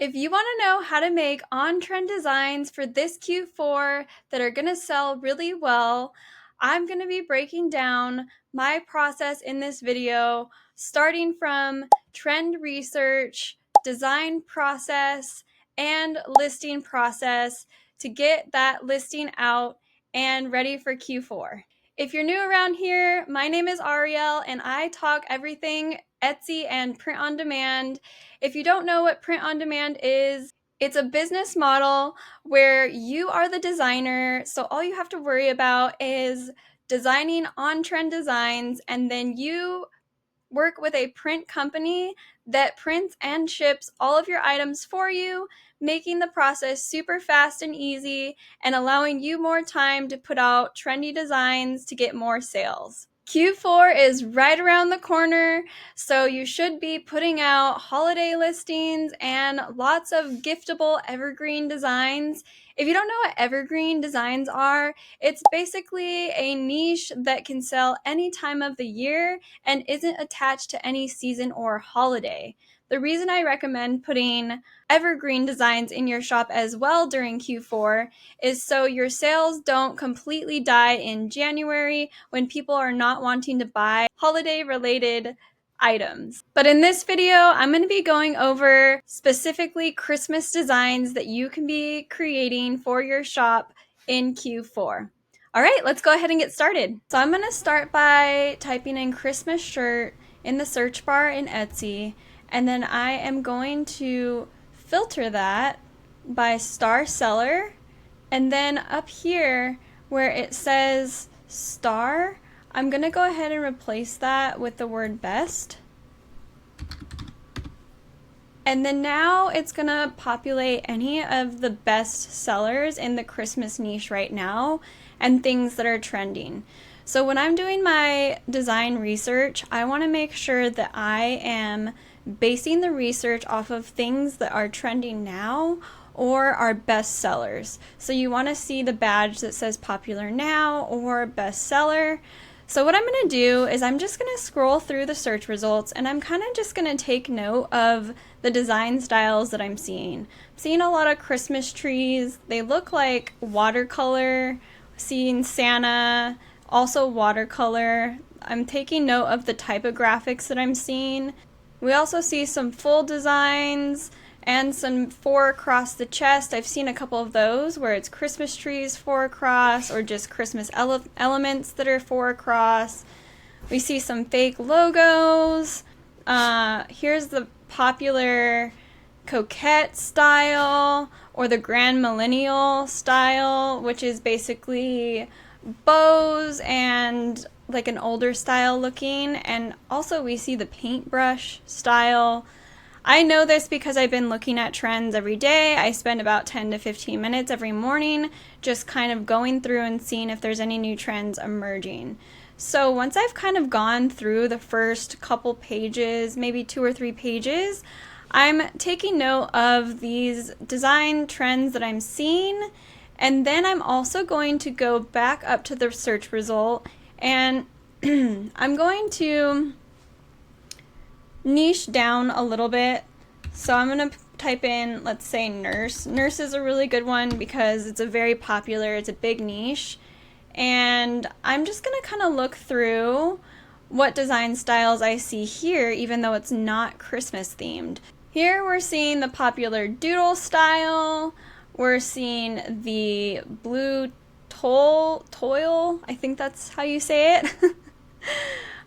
If you want to know how to make on-trend designs for this Q4 that are going to sell really well, I'm going to be breaking down my process in this video, starting from trend research, design process, and listing process to get that listing out and ready for Q4. If you're new around here, my name is Ariel and I talk everything Etsy and print on demand. If you don't know what print on demand is, it's a business model where you are the designer, so all you have to worry about is designing on-trend designs, and then you work with a print company that prints and ships all of your items for you, making the process super fast and easy and allowing you more time to put out trendy designs to get more sales. Q4 is right around the corner, so you should be putting out holiday listings and lots of giftable evergreen designs. If you don't know what evergreen designs are, it's basically a niche that can sell any time of the year and isn't attached to any season or holiday. The reason I recommend putting evergreen designs in your shop as well during Q4 is so your sales don't completely die in January when people are not wanting to buy holiday-related items. But in this video, I'm going to be going over specifically Christmas designs that you can be creating for your shop in Q4. All right, let's go ahead and get started. So I'm going to start by typing in Christmas shirt in the search bar in Etsy, and then I am going to filter that by star seller, and then up here where it says star, I'm going to go ahead and replace that with the word best. And then now it's going to populate any of the best sellers in the Christmas niche right now and things that are trending. So when I'm doing my design research, I want to make sure that I am basing the research off of things that are trending now or are best sellers. So you want to see the badge that says popular now or bestseller. So what I'm going to do is I'm just going to scroll through the search results, and I'm kind of just going to take note of the design styles that I'm seeing. I'm seeing a lot of Christmas trees. They look like watercolor. Seeing Santa, also watercolor. I'm taking note of the typographics that I'm seeing. We also see some full designs and some 4 across the chest. I've seen a couple of those where it's Christmas trees 4 across or just Christmas elements that are 4 across. We see some fake logos. Here's the popular coquette style or the grand millennial style, which is basically bows and like an older style looking. And also we see the paintbrush style. I know this because I've been looking at trends every day. I spend about 10 to 15 minutes every morning just kind of going through and seeing if there's any new trends emerging. So once I've kind of gone through the first couple pages, maybe 2 or 3 pages, I'm taking note of these design trends that I'm seeing, and then I'm also going to go back up to the search result, and I'm going to niche down a little bit. So I'm going to type in, let's say, nurse. Nurse is a really good one because it's a very popular, it's a big niche. And I'm just going to kind of look through what design styles I see here, even though it's not Christmas themed. Here we're seeing the popular doodle style. We're seeing the blue toil, I think that's how you say it.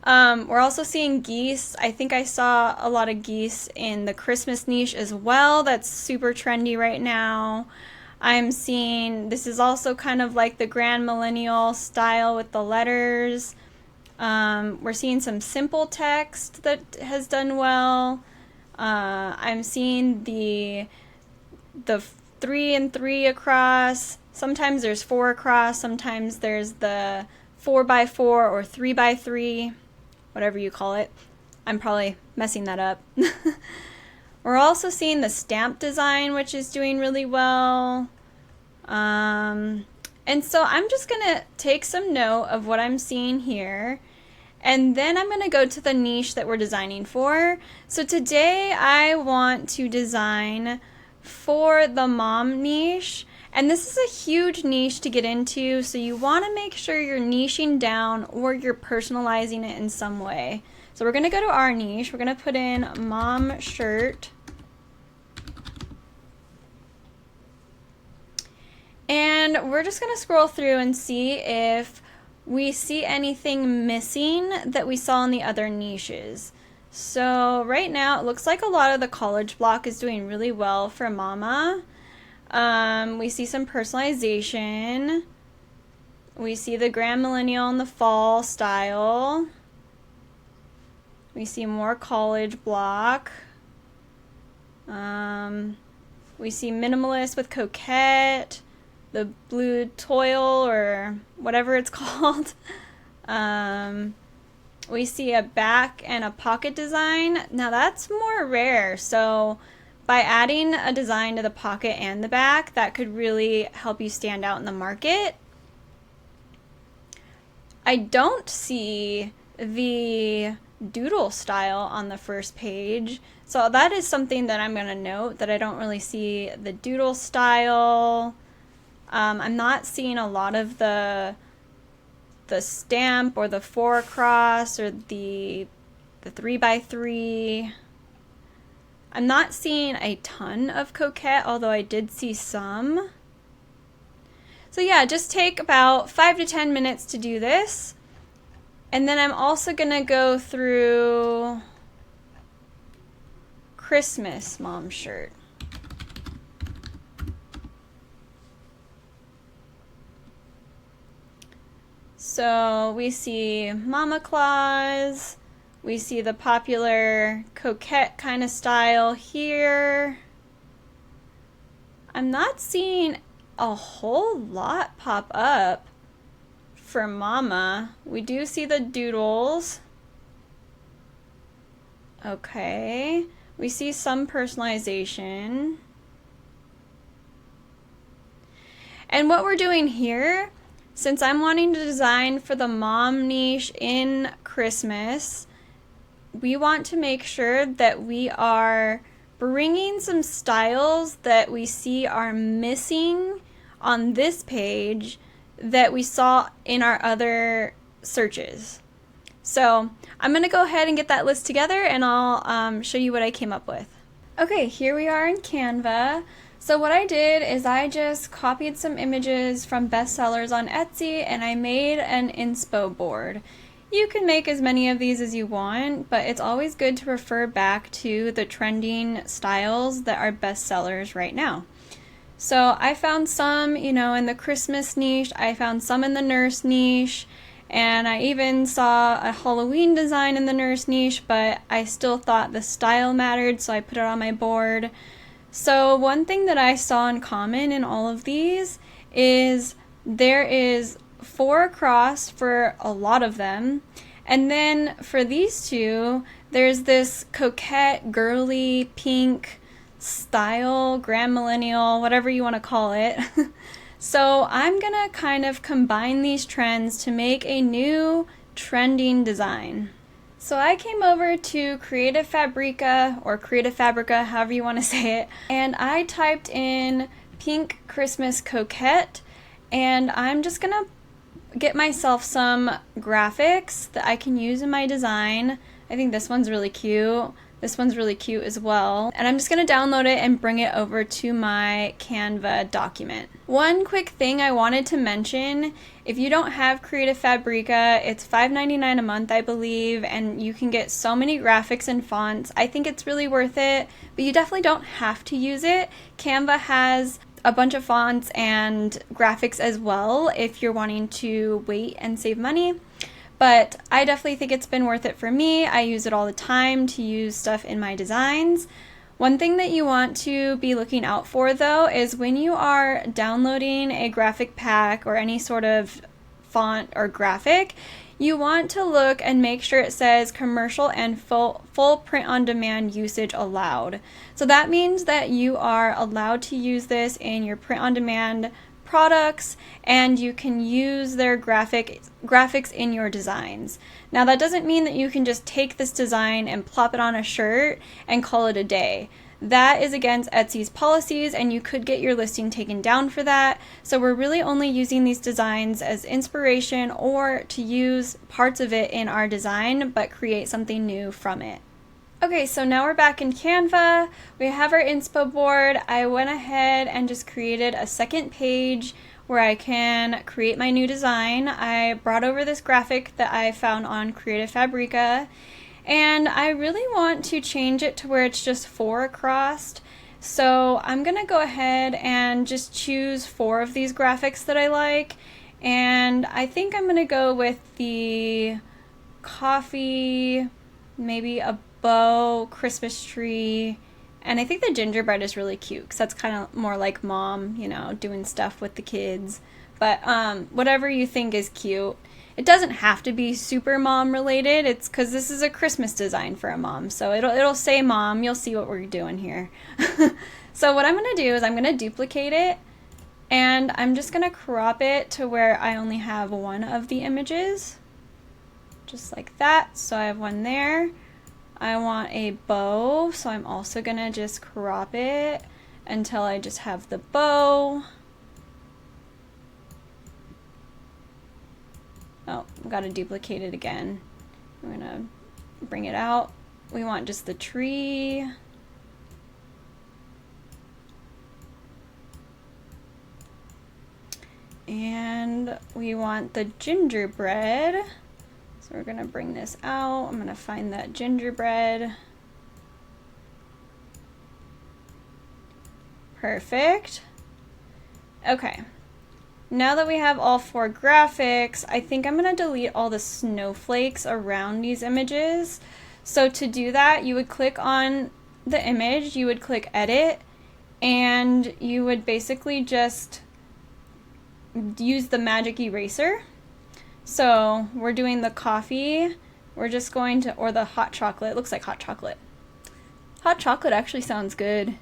We're also seeing geese. I think I saw a lot of geese in the Christmas niche as well. That's super trendy right now. I'm seeing, this is also kind of like the grand millennial style with the letters. We're seeing some simple text that has done well. I'm seeing the 3 and 3 across. Sometimes there's 4 across. Sometimes there's the 4x4 or 3x3, whatever you call it. I'm probably messing that up. We're also seeing the stamp design, which is doing really well. And so I'm just going to take some note of what I'm seeing here. And then I'm going to go to the niche that we're designing for. So today I want to design for the mom niche. And this is a huge niche to get into, so you want to make sure you're niching down or you're personalizing it in some way. So we're going to go to our niche. We're going to put in mom shirt. And we're just going to scroll through and see if we see anything missing that we saw in the other niches. So right now it looks like a lot of the college block is doing really well for mama. We see some personalization. We see the grand millennial in the fall style. We see more college block. We see minimalist with coquette, the blue toil or whatever it's called. We see a back and a pocket design. Now that's more rare, so by adding a design to the pocket and the back, that could really help you stand out in the market. I don't see the doodle style on the first page, so that is something that I'm going to note, that I don't really see the doodle style. I'm not seeing a lot of the stamp or the 4 across or the 3x3. I'm not seeing a ton of coquette, although I did see some. So yeah, just take about 5 to 10 minutes to do this. And then I'm also gonna go through Christmas mom shirt. So we see Mama Claus. We see the popular coquette kind of style here. I'm not seeing a whole lot pop up for mama. We do see the doodles. Okay. We see some personalization. And what we're doing here, since I'm wanting to design for the mom niche in Christmas, we want to make sure that we are bringing some styles that we see are missing on this page that we saw in our other searches. So I'm going to go ahead and get that list together, and I'll show you what I came up with. Okay, here we are in Canva. So what I did is I just copied some images from bestsellers on Etsy and I made an inspo board. You can make as many of these as you want, but it's always good to refer back to the trending styles that are bestsellers right now. So I found some, in the Christmas niche, I found some in the nurse niche, and I even saw a Halloween design in the nurse niche, but I still thought the style mattered, so I put it on my board. So one thing that I saw in common in all of these is there is 4 across for a lot of them, and then for these two there's this coquette girly pink style, grand millennial, whatever you want to call it. So I'm gonna kind of combine these trends to make a new trending design. So I came over to Creative Fabrica, or Creative Fabrica, however you want to say it, and I typed in pink Christmas coquette, and I'm just gonna get myself some graphics that I can use in my design. I think this one's really cute. This one's really cute as well. And I'm just gonna download it and bring it over to my Canva document. One quick thing I wanted to mention, if you don't have Creative Fabrica, it's $5.99 a month, I believe, and you can get so many graphics and fonts. I think it's really worth it, but you definitely don't have to use it. Canva has a bunch of fonts and graphics as well if you're wanting to wait and save money. But I definitely think it's been worth it for me. I use it all the time to use stuff in my designs. One thing that you want to be looking out for though is when you are downloading a graphic pack or any sort of font or graphic, you want to look and make sure it says commercial and full print on demand usage allowed. So that means that you are allowed to use this in your print on demand products, and you can use their graphics in your designs. Now that doesn't mean that you can just take this design and plop it on a shirt and call it a day. that is against Etsy's policies and you could get your listing taken down for that. So we're really only using these designs as inspiration or to use parts of it in our design but create something new from it. Okay, so now we're back in Canva. We have our inspo board. I went ahead and just created a second page where I can create my new design. I brought over this graphic that I found on Creative Fabrica, and I really want to change it to where it's just 4 across. So I'm gonna go ahead and just choose 4 of these graphics that I like, and I think I'm gonna go with the coffee, maybe a bow, Christmas tree, and I think the gingerbread is really cute because that's kind of more like mom, you know, doing stuff with the kids. But whatever you think is cute. It doesn't have to be super mom related. It's because this is a Christmas design for a mom, so it'll say mom. You'll see what we're doing here. So what I'm gonna do is I'm gonna duplicate it, and I'm just gonna crop it to where I only have one of the images, just like that. So I have one there. I want a bow, so I'm also gonna just crop it until I just have the bow. Oh, I've got to duplicate it again. I'm gonna bring it out. We want just the tree. And we want the gingerbread. So we're gonna bring this out. I'm gonna find that gingerbread. Perfect. Okay. Now that we have all 4 graphics, I think I'm gonna delete all the snowflakes around these images. So to do that, you would click on the image, you would click edit, and you would basically just use the magic eraser. So we're doing the coffee, we're just going to, or the hot chocolate, it looks like hot chocolate. Hot chocolate actually sounds good.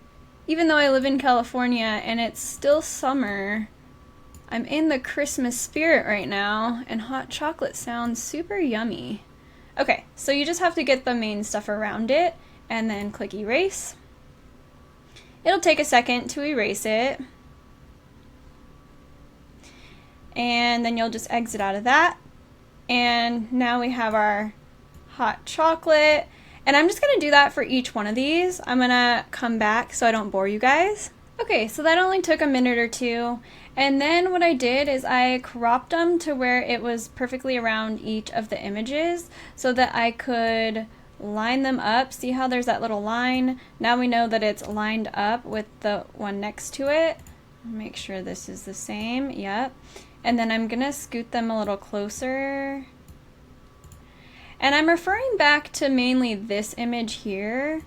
Even though I live in California and it's still summer, I'm in the Christmas spirit right now, and hot chocolate sounds super yummy. Okay, so you just have to get the main stuff around it, and then click erase. It'll take a second to erase it. And then you'll just exit out of that. And now we have our hot chocolate. And I'm just gonna do that for each one of these. I'm gonna come back so I don't bore you guys. Okay, so that only took a minute or 2. And then what I did is I cropped them to where it was perfectly around each of the images so that I could line them up. See how there's that little line? Now we know that it's lined up with the one next to it. Make sure this is the same. Yep. And then I'm gonna scoot them a little closer. And I'm referring back to mainly this image here.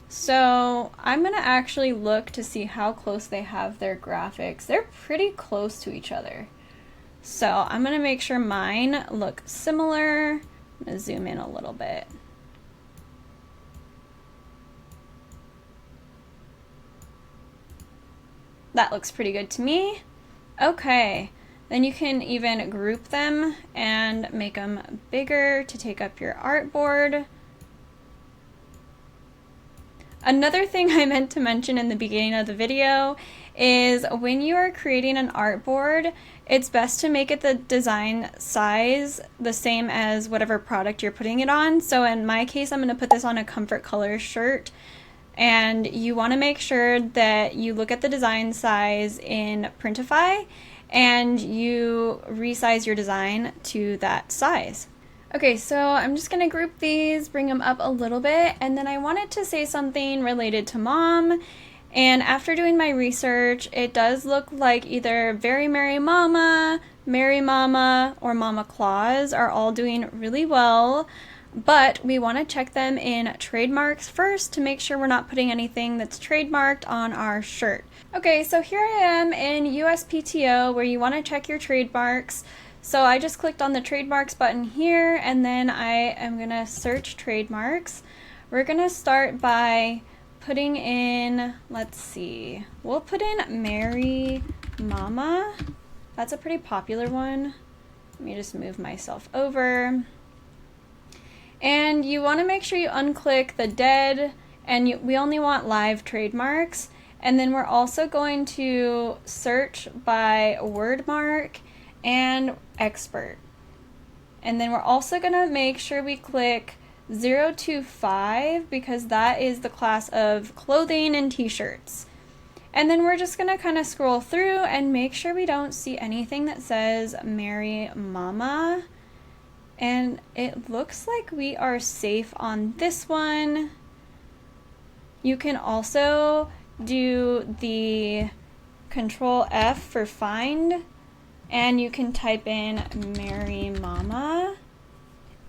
So I'm gonna actually look to see how close they have their graphics. They're pretty close to each other. So I'm gonna make sure mine look similar. I'm gonna zoom in a little bit. That looks pretty good to me. Okay. Then you can even group them and make them bigger to take up your artboard. Another thing I meant to mention in the beginning of the video is when you are creating an artboard, it's best to make it the design size the same as whatever product you're putting it on. So in my case, I'm going to put this on a Comfort Colors shirt. And you want to make sure that you look at the design size in Printify and you resize your design to that size. Okay, so I'm just gonna group these, bring them up a little bit, and then I wanted to say something related to mom. And after doing my research, it does look like either Very Merry Mama, Merry Mama, or Mama Claus are all doing really well. But we want to check them in trademarks first to make sure we're not putting anything that's trademarked on our shirt. Okay, so here I am in USPTO where you want to check your trademarks. So I just clicked on the trademarks button here, and then I am going to search trademarks. We're going to start by putting in, let's see, we'll put in Merry Mama. That's a pretty popular one. Let me just move myself over. And you want to make sure you unclick the dead and we only want live trademarks. And then we're also going to search by word mark and expert. And then we're also going to make sure we click 0 to 5 because that is the class of clothing and t-shirts. And then we're just going to kind of scroll through and make sure we don't see anything that says Mary Mama. And it looks like we are safe on this one. You can also do the Control F for find, and you can type in Mary Mama,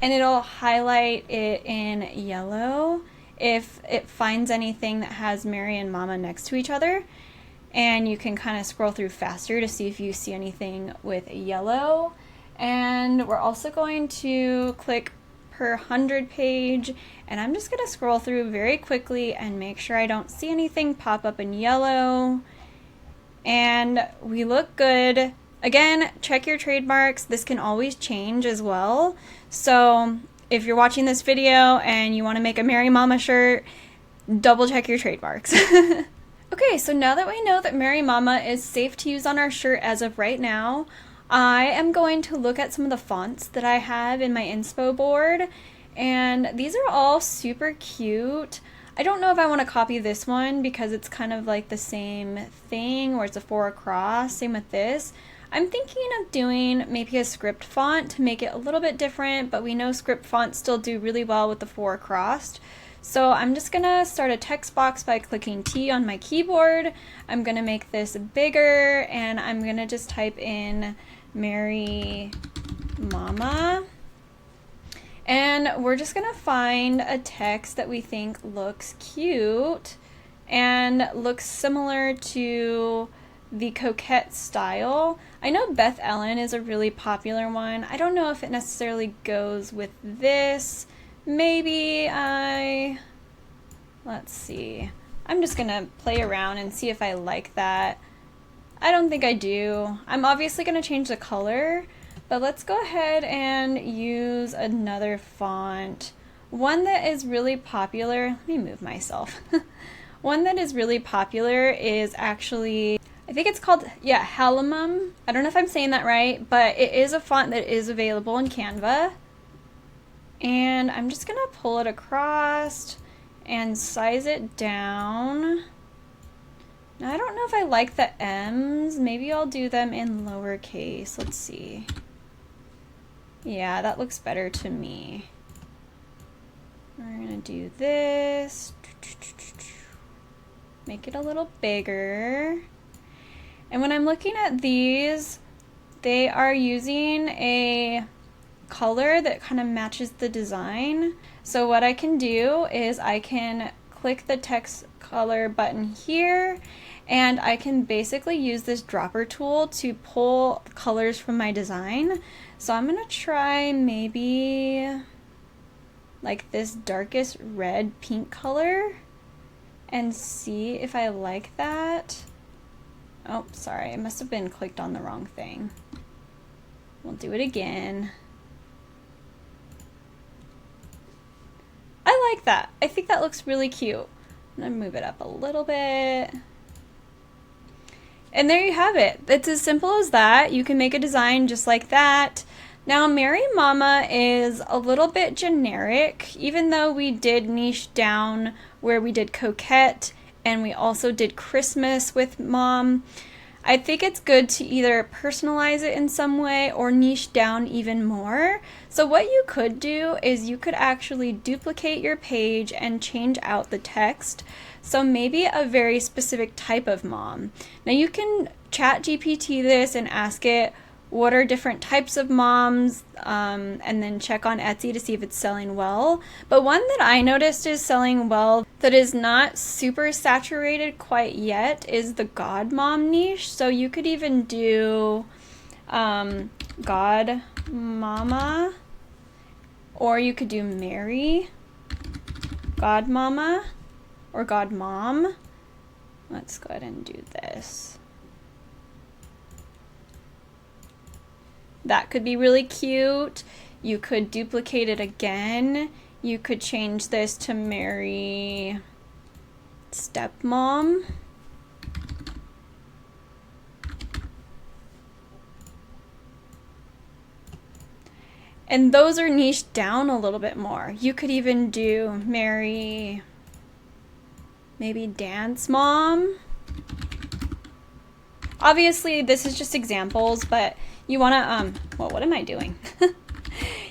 and it'll highlight it in yellow if it finds anything that has Mary and Mama next to each other. And you can kind of scroll through faster to see if you see anything with yellow. And we're also going to click per 100 page, and I'm just going to scroll through very quickly and make sure I don't see anything pop up in yellow. And we look good. Again, check your trademarks. This can always change as well. So if you're watching this video and you want to make a Mary Mama shirt, double check your trademarks. Okay, so now that we know that Mary Mama is safe to use on our shirt as of right now, I am going to look at some of the fonts that I have in my inspo board, and these are all super cute. I don't know if I want to copy this one because it's kind of like the same thing where it's a 4 across, same with this. I'm thinking of doing maybe a script font to make it a little bit different, but we know script fonts still do really well with the 4 across. So I'm just gonna start a text box by clicking T on my keyboard. I'm gonna make this bigger, and I'm gonna just type in Mary Mama. And we're just gonna find a text that we think looks cute and looks similar to the coquette style. I know Beth Ellen is a really popular one. I don't know if it necessarily goes with this. Maybe let's see. I'm just gonna play around and see if I like that. I don't think I do. I'm obviously gonna change the color, but let's go ahead and use another font. One that is really popular, let me move myself. One that is really popular is actually, I think it's called, yeah, Halimum. I don't know if I'm saying that right, but it is a font that is available in Canva. And I'm just gonna pull it across and size it down. Now I don't know if I like the M's. Maybe I'll do them in lowercase. Let's see. Yeah, that looks better to me. We're gonna do this. Make it a little bigger. And when I'm looking at these, they are using a color that kind of matches the design. So what I can do is I can click the text color button here, and I can basically use this dropper tool to pull colors from my design. So I'm gonna try maybe like this darkest red pink color and see if I like that. Oh, sorry, I must have been clicked on the wrong thing. We'll do it again. I like that. I think that looks really cute. I'm gonna move it up a little bit. And there you have it. It's as simple as that. You can make a design just like that. Now, Mary Mama is a little bit generic, even though we did niche down where we did coquette and we also did Christmas with mom. I think it's good to either personalize it in some way or niche down even more. So what you could do is you could actually duplicate your page and change out the text. So maybe a very specific type of mom. Now you can chat GPT this and ask it what are different types of moms, and then check on Etsy to see if it's selling well. But one that I noticed is selling well that is not super saturated quite yet is the God Mom niche. So you could even do God Mama, or you could do Mary God Mama or God Mom. Let's go ahead and do this. That could be really cute. You could duplicate it again. You could change this to Mary stepmom. And those are niched down a little bit more. You could even do Mary, maybe dance mom. Obviously, this is just examples, but you want to, well, what am I doing?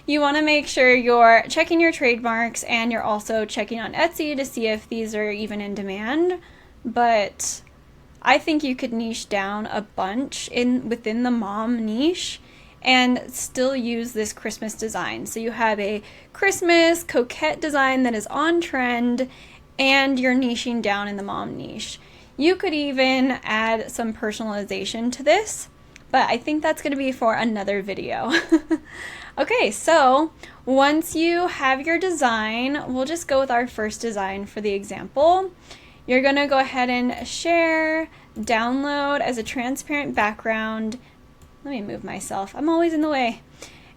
You want to make sure you're checking your trademarks, and you're also checking on Etsy to see if these are even in demand. But I think you could niche down a bunch within the mom niche and still use this Christmas design. So you have a Christmas coquette design that is on trend, and you're niching down in the mom niche. You could even add some personalization to this, but I think that's going to be for another video. Okay, so once you have your design, we'll just go with our first design for the example. You're going to go ahead and share, download as a transparent background. Let me move myself. I'm always in the way.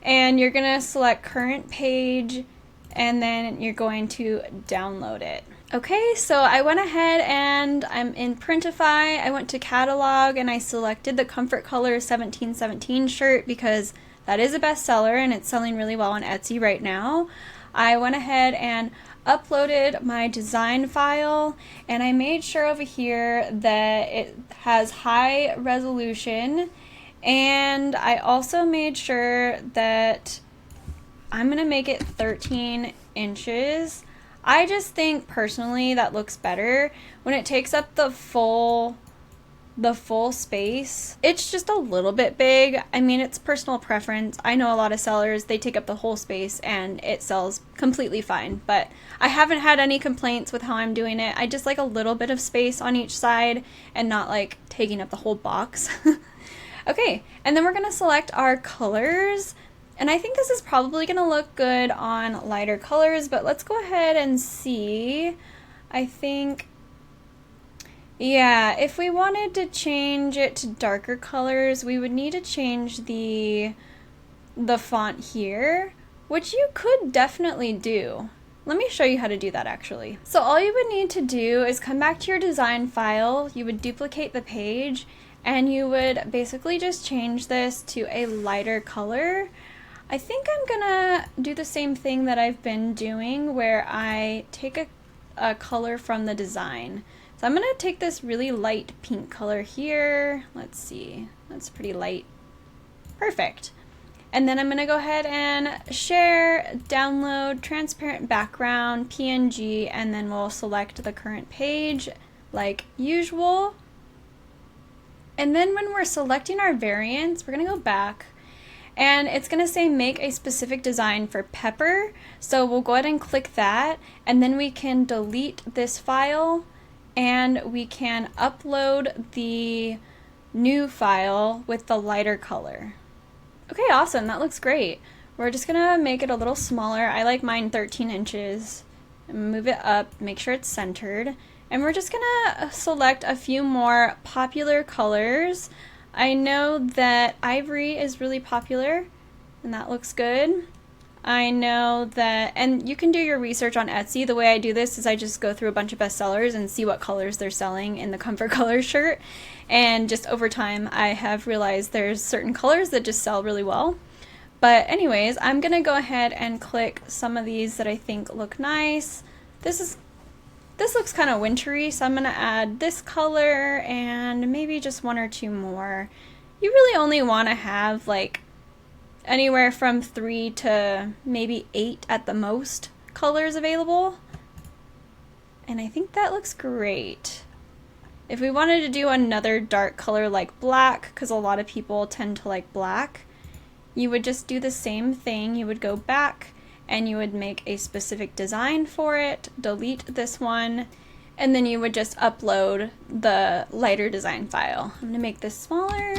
And you're going to select current page, and then you're going to download it. Okay, so I went ahead and I'm in Printify. I went to catalog and I selected the Comfort Color 1717 shirt because that is a bestseller and it's selling really well on Etsy right now. I went ahead and uploaded my design file, and I made sure over here that it has high resolution, and I also made sure that I'm gonna make it 13 inches. I just think personally that looks better when it takes up the full space. It's just a little bit big. I mean, it's personal preference. I know a lot of sellers, they take up the whole space and it sells completely fine, but I haven't had any complaints with how I'm doing it. I just like a little bit of space on each side and not like taking up the whole box. Okay, and then we're gonna select our colors. And I think this is probably going to look good on lighter colors, but let's go ahead and see. I think, yeah, if we wanted to change it to darker colors, we would need to change the font here, which you could definitely do. Let me show you how to do that actually. So all you would need to do is come back to your design file, you would duplicate the page, and you would basically just change this to a lighter color. I think I'm gonna do the same thing that I've been doing where I take a color from the design. So I'm gonna take this really light pink color here. Let's see, that's pretty light. Perfect. And then I'm gonna go ahead and share, download, transparent background, PNG, and then we'll select the current page like usual. And then when we're selecting our variants, we're gonna go back, and it's going to say make a specific design for Pepper. So we'll go ahead and click that, and then we can delete this file and we can upload the new file with the lighter color. Okay, awesome. That looks great. We're just going to make it a little smaller. I like mine 13 inches. Move it up, make sure it's centered. And we're just going to select a few more popular colors. I know that ivory is really popular, and that looks good. I know that, and you can do your research on Etsy. The way I do this is I just go through a bunch of bestsellers and see what colors they're selling in the Comfort Color shirt. And just over time, I have realized there's certain colors that just sell really well. But anyways, I'm gonna go ahead and click some of these that I think look nice. This looks kind of wintry, so I'm going to add this color and maybe just one or two more. You really only want to have like anywhere from 3 to maybe 8 at the most colors available. And I think that looks great. If we wanted to do another dark color like black, because a lot of people tend to like black, you would just do the same thing. You would go back and you would make a specific design for it, delete this one, and then you would just upload the lighter design file. I'm gonna make this smaller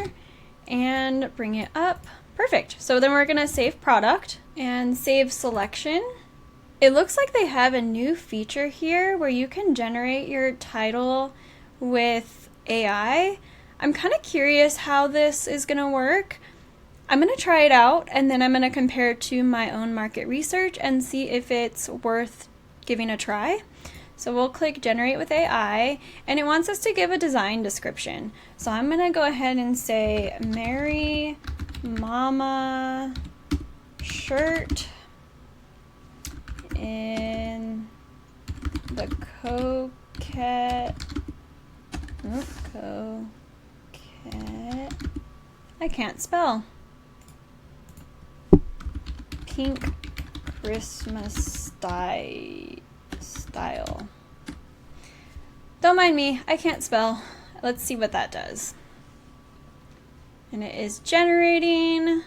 and bring it up. Perfect. So then we're gonna save product and save selection. It looks like they have a new feature here where you can generate your title with AI. I'm kind of curious how this is gonna work. I'm going to try it out, and then I'm going to compare it to my own market research and see if it's worth giving a try. So we'll click Generate with AI, and it wants us to give a design description. So I'm gonna go ahead and say Merry Mama shirt in the coquette, I can't spell, pink Christmas style. Don't mind me, I can't spell. Let's see what that does. And it is generating.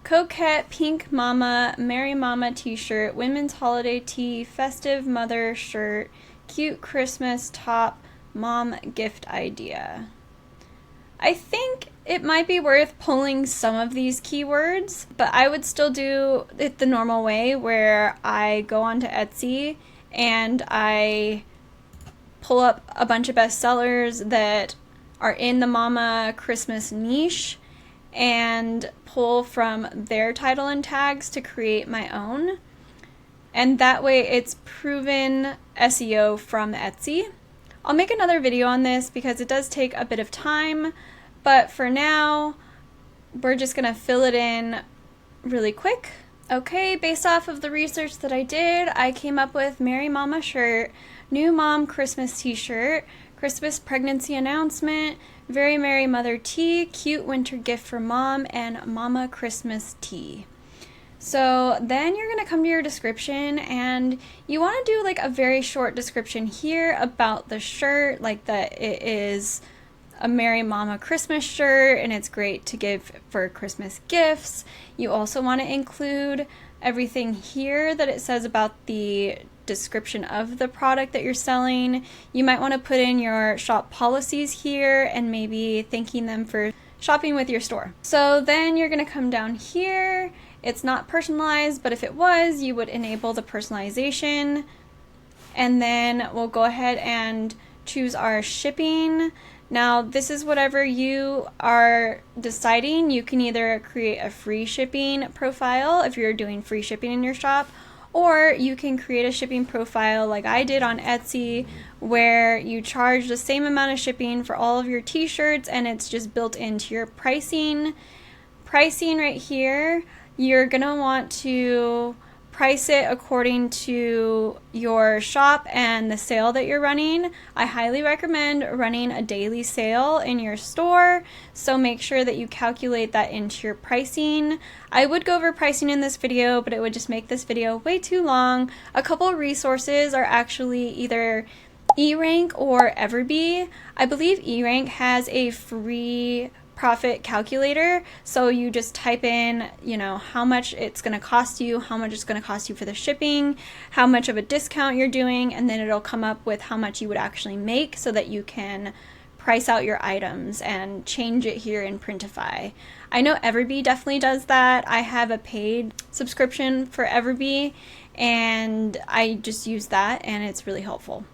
Coquette Pink Mama Merry Mama t-shirt, women's holiday tee, festive mother shirt, cute Christmas top, mom gift idea. I think it might be worth pulling some of these keywords, but I would still do it the normal way where I go onto Etsy and I pull up a bunch of bestsellers that are in the Mama Christmas niche and pull from their title and tags to create my own. And that way it's proven SEO from Etsy. I'll make another video on this because it does take a bit of time, but for now, we're just gonna fill it in really quick. Okay, based off of the research that I did, I came up with Merry Mama shirt, new mom Christmas t-shirt, Christmas pregnancy announcement, very merry mother tee, cute winter gift for mom, and mama Christmas tee. So then you're gonna come to your description and you wanna do like a very short description here about the shirt, like that it is a Merry Mama Christmas shirt and it's great to give for Christmas gifts. You also wanna include everything here that it says about the description of the product that you're selling. You might wanna put in your shop policies here and maybe thanking them for shopping with your store. So then you're gonna come down here. It's not personalized, but if it was, you would enable the personalization. And then we'll go ahead and choose our shipping. Now, this is whatever you are deciding. You can either create a free shipping profile if you're doing free shipping in your shop, or you can create a shipping profile like I did on Etsy where you charge the same amount of shipping for all of your t-shirts and it's just built into your pricing. Pricing right here, you're gonna want to price it according to your shop and the sale that you're running. I highly recommend running a daily sale in your store, so make sure that you calculate that into your pricing. I would go over pricing in this video, but it would just make this video way too long. A couple resources are actually either eRank or Everbee. I believe eRank has a free profit calculator, so you just type in, you know, how much it's going to cost you, how much it's going to cost you for the shipping, how much of a discount you're doing, and then it'll come up with how much you would actually make so that you can price out your items and change it here in Printify. I know Everbee definitely does that. I have a paid subscription for Everbee and I just use that and it's really helpful.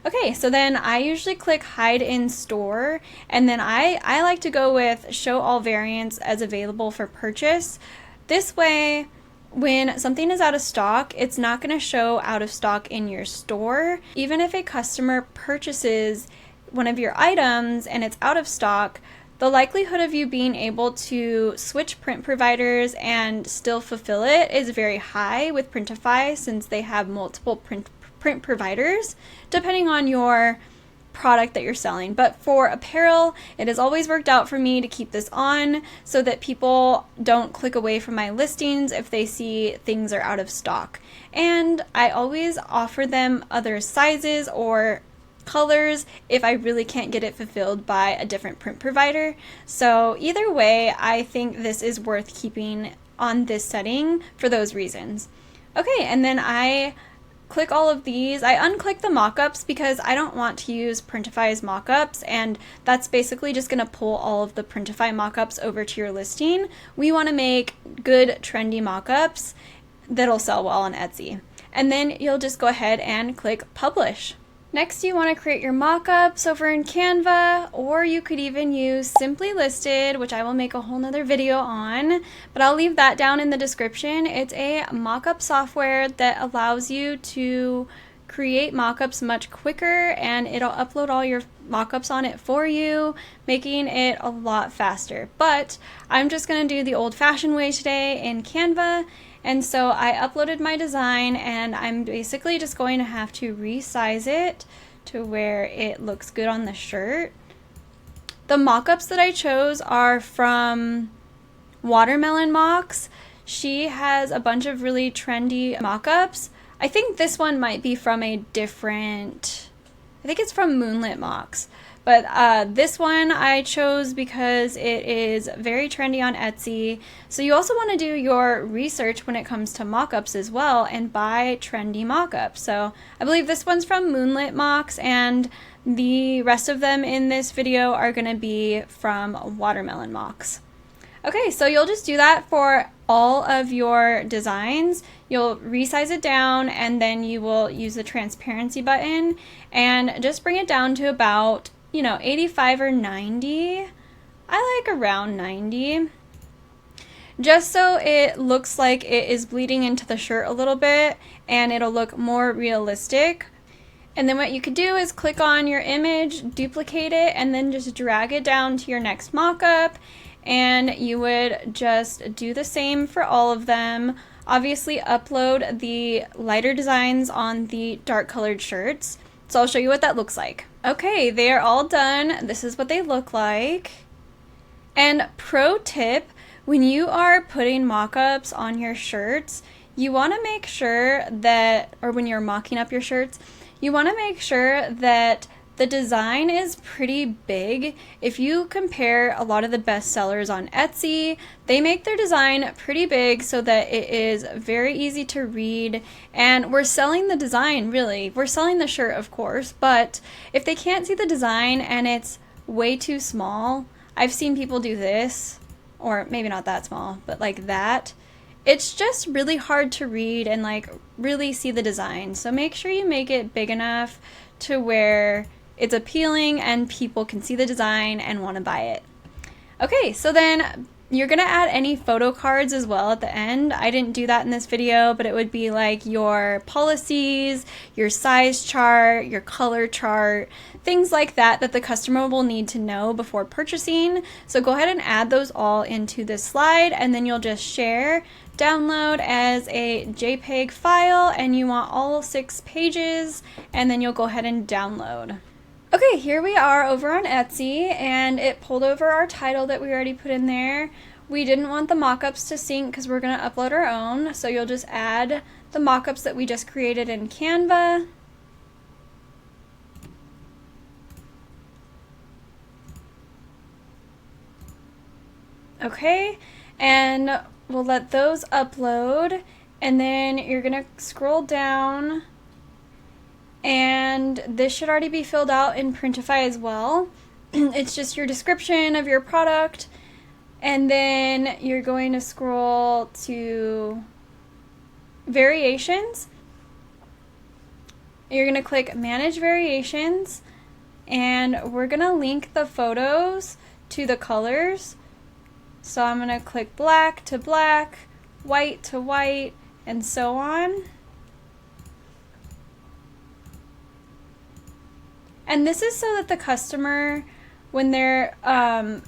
Okay, so then I usually click hide in store, and then I like to go with show all variants as available for purchase. This way, when something is out of stock, it's not going to show out of stock in your store. Even if a customer purchases one of your items and it's out of stock, the likelihood of you being able to switch print providers and still fulfill it is very high with Printify, since they have multiple print providers depending on your product that you're selling. But for apparel, it has always worked out for me to keep this on so that people don't click away from my listings if they see things are out of stock. And I always offer them other sizes or colors if I really can't get it fulfilled by a different print provider. So either way, I think this is worth keeping on this setting for those reasons. Okay, and then I click all of these. I unclick the mockups because I don't want to use Printify's mockups, and that's basically just going to pull all of the Printify mockups over to your listing. We want to make good trendy mockups that'll sell well on Etsy. And then you'll just go ahead and click publish. Next, you want to create your mockups over in Canva, or you could even use Simply Listed, which I will make a whole nother video on, but I'll leave that down in the description. It's a mockup software that allows you to create mockups much quicker, and it'll upload all your mockups on it for you, making it a lot faster. But I'm just going to do the old-fashioned way today in Canva. And so I uploaded my design, and I'm basically just going to have to resize it to where it looks good on the shirt. The mockups that I chose are from Watermelon Mocks. She has a bunch of really trendy mockups. I think this one might be from a different, I think it's from Moonlit Mocks. But this one I chose because it is very trendy on Etsy. So you also want to do your research when it comes to mockups as well and buy trendy mockups. So I believe this one's from Moonlit Mocks, and the rest of them in this video are going to be from Watermelon Mocks. Okay, so you'll just do that for all of your designs. You'll resize it down, and then you will use the transparency button and just bring it down to about 85 or 90. I like around 90. Just so it looks like it is bleeding into the shirt a little bit and it'll look more realistic. And then what you could do is click on your image, duplicate it, and then just drag it down to your next mockup. And you would just do the same for all of them. Obviously upload the lighter designs on the dark colored shirts. So I'll show you what that looks like. Okay, they are all done. This is what they look like. And pro tip, when you are putting mock-ups on your shirts, you want to make sure that, or when you're mocking up your shirts, you want to make sure that the design is pretty big. If you compare a lot of the best sellers on Etsy, they make their design pretty big so that it is very easy to read. And we're selling the design, really. We're selling the shirt, of course, but if they can't see the design and it's way too small, I've seen people do this, or maybe not that small, but like that. It's just really hard to read and like really see the design. So make sure you make it big enough to where it's appealing and people can see the design and want to buy it. Okay, so then you're gonna add any photo cards as well at the end. I didn't do that in this video, but it would be like your policies, your size chart, your color chart, things like that that the customer will need to know before purchasing. So go ahead and add those all into this slide, and then you'll just share, download as a JPEG file, and you want all 6 pages, and then you'll go ahead and download. Okay, here we are over on Etsy, and it pulled over our title that we already put in there. We didn't want the mockups to sync because we're going to upload our own, so you'll just add the mockups that we just created in Canva. Okay, and we'll let those upload, and then you're going to scroll down. And this should already be filled out in Printify as well. It's just your description of your product, and then you're going to scroll to variations. You're going to click manage variations, and we're going to link the photos to the colors. So I'm going to click black to black, white to white, and so on. And this is so that the customer, when they're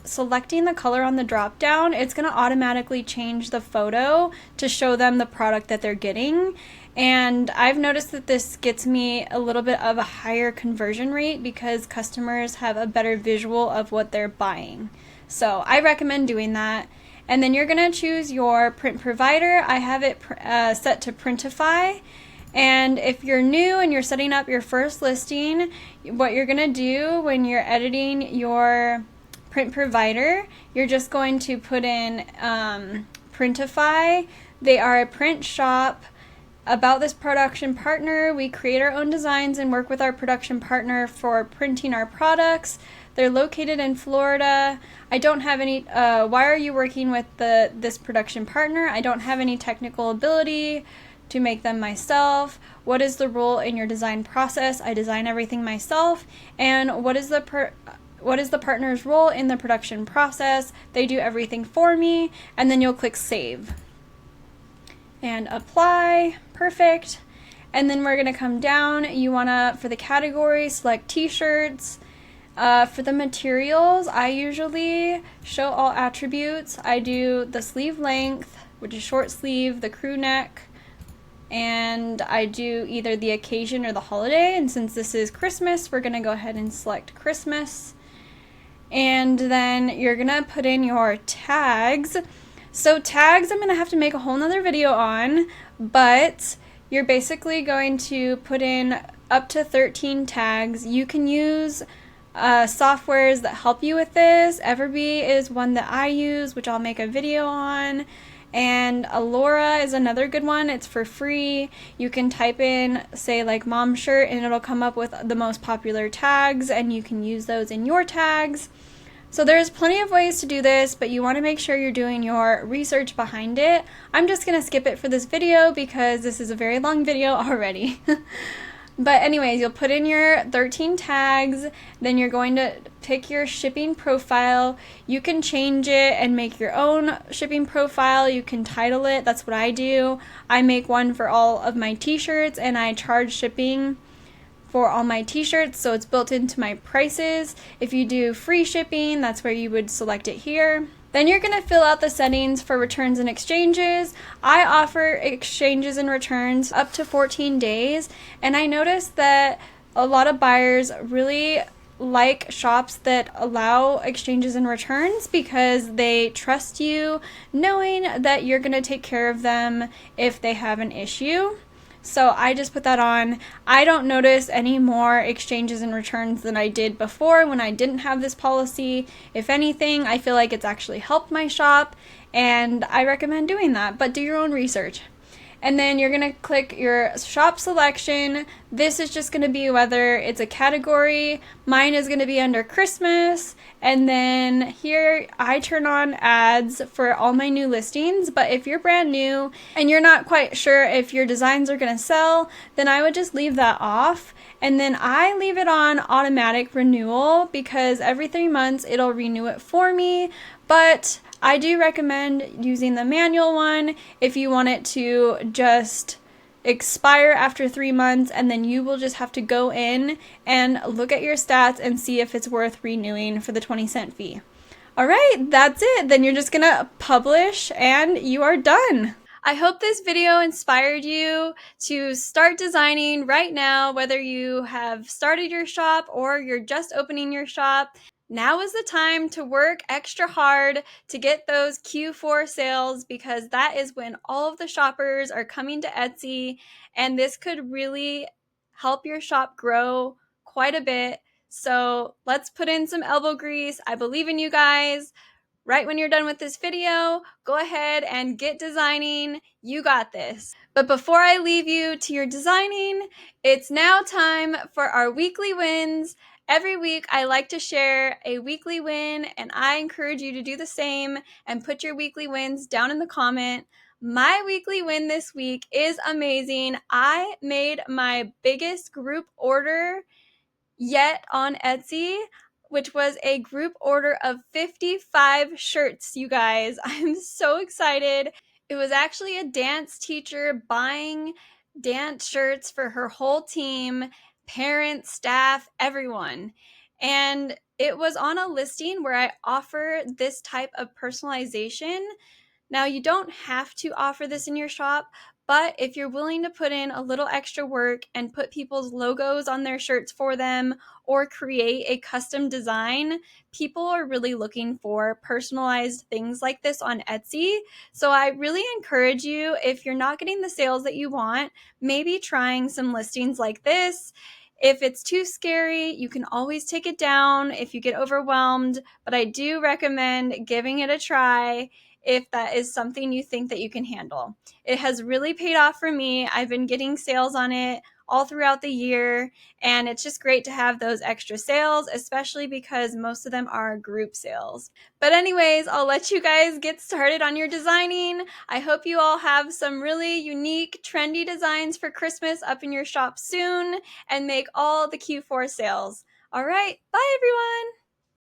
selecting the color on the drop down, it's going to automatically change the photo to show them the product that they're getting. And I've noticed that this gets me a little bit of a higher conversion rate because customers have a better visual of what they're buying. So I recommend doing that. And then you're going to choose your print provider. I have it set to Printify. And if you're new and you're setting up your first listing, what you're going to do when you're editing your print provider, you're just going to put in Printify. They are a print shop. About this production partner, we create our own designs and work with our production partner for printing our products. They're located in Florida. I don't have any, why are you working with this production partner? I don't have any technical ability to make them myself? What is the role in your design process? I design everything myself. And what is the partner's role in the production process? They do everything for me. And then you'll click save and apply. Perfect. And then we're going to come down. You want to, for the category, select t-shirts. For the materials, I usually show all attributes. I do the sleeve length, which is short sleeve, the crew neck, and I do either the occasion or the holiday. And since this is Christmas, we're going to go ahead and select Christmas. And then you're going to put in your tags. So tags, I'm going to have to make a whole nother video on, but you're basically going to put in up to 13 tags. You can use softwares that help you with this. Everbee is one that I use, which I'll make a video on. And Alora is another good one. It's for free. You can type in, say, like mom shirt, and it'll come up with the most popular tags, and you can use those in your tags. So there's plenty of ways to do this, but you want to make sure you're doing your research behind it. I'm just going to skip it for this video because this is a very long video already. But anyways, you'll put in your 13 tags, then you're going to pick your shipping profile. You can change it and make your own shipping profile. You can title it. That's what I do. I make one for all of my t-shirts, and I charge shipping for all my t-shirts, so it's built into my prices. If you do free shipping, that's where you would select it here. Then you're going to fill out the settings for returns and exchanges. I offer exchanges and returns up to 14 days, and I noticed that a lot of buyers really like shops that allow exchanges and returns because they trust you, knowing that you're going to take care of them if they have an issue. So I just put that on. I don't notice any more exchanges and returns than I did before when I didn't have this policy. If anything, I feel like it's actually helped my shop, and I recommend doing that, but do your own research. And then you're going to click your shop selection. This is just going to be whether it's a category. Mine is going to be under Christmas. And then here I turn on ads for all my new listings. But if you're brand new and you're not quite sure if your designs are going to sell, then I would just leave that off. And then I leave it on automatic renewal because every 3 months it'll renew it for me. But I do recommend using the manual one if you want it to just expire after 3 months, and then you will just have to go in and look at your stats and see if it's worth renewing for the 20-cent fee. All right, that's it. Then you're just gonna publish and you are done. I hope this video inspired you to start designing right now, whether you have started your shop or you're just opening your shop. Now is the time to work extra hard to get those Q4 sales, because that is when all of the shoppers are coming to Etsy, and this could really help your shop grow quite a bit. So let's put in some elbow grease. I believe in you guys. Right when you're done with this video, go ahead and get designing. You got this. But before I leave you to your designing, it's now time for our weekly wins. Every week, I like to share a weekly win, and I encourage you to do the same and put your weekly wins down in the comment. My weekly win this week is amazing. I made my biggest group order yet on Etsy, which was a group order of 55 shirts, you guys. I'm so excited. It was actually a dance teacher buying dance shirts for her whole team, parents, staff, everyone. And it was on a listing where I offer this type of personalization. Now, you don't have to offer this in your shop, but if you're willing to put in a little extra work and put people's logos on their shirts for them or create a custom design, people are really looking for personalized things like this on Etsy. So I really encourage you, if you're not getting the sales that you want, maybe trying some listings like this. If it's too scary, you can always take it down if you get overwhelmed, but I do recommend giving it a try if that is something you think that you can handle. It has really paid off for me. I've been getting sales on it all throughout the year, and it's just great to have those extra sales, especially because most of them are group sales. But anyways, I'll let you guys get started on your designing. I hope you all have some really unique, trendy designs for Christmas up in your shop soon and make all the Q4 sales. All right, bye everyone!